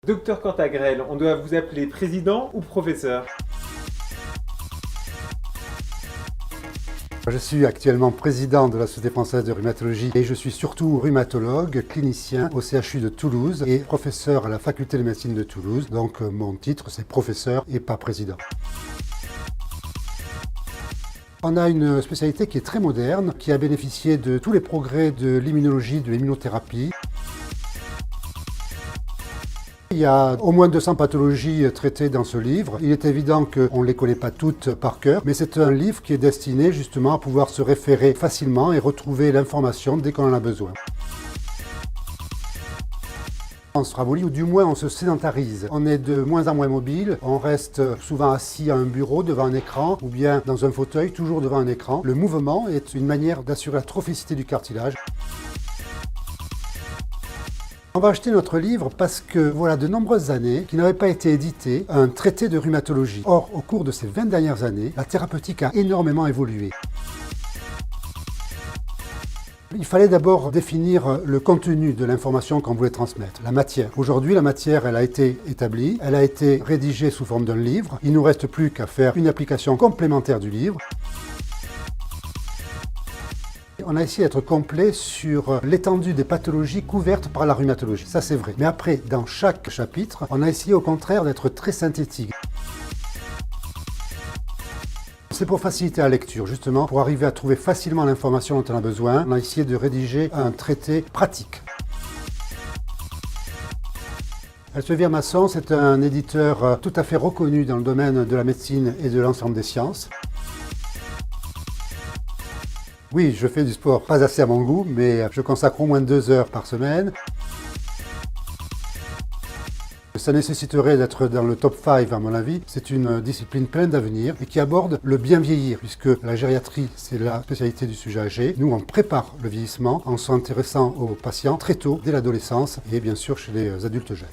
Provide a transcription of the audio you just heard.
Docteur Cantagrel, on doit vous appeler président ou professeur? Je suis actuellement président de la Société française de rhumatologie et je suis surtout rhumatologue, clinicien au CHU de Toulouse et professeur à la faculté de médecine de Toulouse. Donc mon titre c'est professeur et pas président. On a une spécialité qui est très moderne, qui a bénéficié de tous les progrès de l'immunologie, de l'immunothérapie. Il y a au moins 200 pathologies traitées dans ce livre. Il est évident qu'on ne les connaît pas toutes par cœur, mais c'est un livre qui est destiné justement à pouvoir se référer facilement et retrouver l'information dès qu'on en a besoin. On se ramollit ou du moins on se sédentarise. On est de moins en moins mobile, on reste souvent assis à un bureau devant un écran ou bien dans un fauteuil toujours devant un écran. Le mouvement est une manière d'assurer la trophicité du cartilage. On va acheter notre livre parce que voilà de nombreuses années qu'il n'avait pas été édité un traité de rhumatologie. Or, au cours de ces 20 dernières années, la thérapeutique a énormément évolué. Il fallait d'abord définir le contenu de l'information qu'on voulait transmettre, la matière. Aujourd'hui, la matière, elle a été établie, elle a été rédigée sous forme d'un livre. Il ne nous reste plus qu'à faire une application complémentaire du livre. On a essayé d'être complet sur l'étendue des pathologies couvertes par la rhumatologie, ça c'est vrai. Mais après, dans chaque chapitre, on a essayé au contraire d'être très synthétique. C'est pour faciliter la lecture, justement, pour arriver à trouver facilement l'information dont on a besoin. On a essayé de rédiger un traité pratique. Elsevier Masson, c'est un éditeur tout à fait reconnu dans le domaine de la médecine et de l'ensemble des sciences. Oui, je fais du sport, pas assez à mon goût, mais je consacre au moins 2 heures par semaine. Ça nécessiterait d'être dans le top 5 à mon avis. C'est une discipline pleine d'avenir et qui aborde le bien vieillir, puisque la gériatrie, c'est la spécialité du sujet âgé. Nous, on prépare le vieillissement en s'intéressant aux patients très tôt, dès l'adolescence et bien sûr chez les adultes jeunes.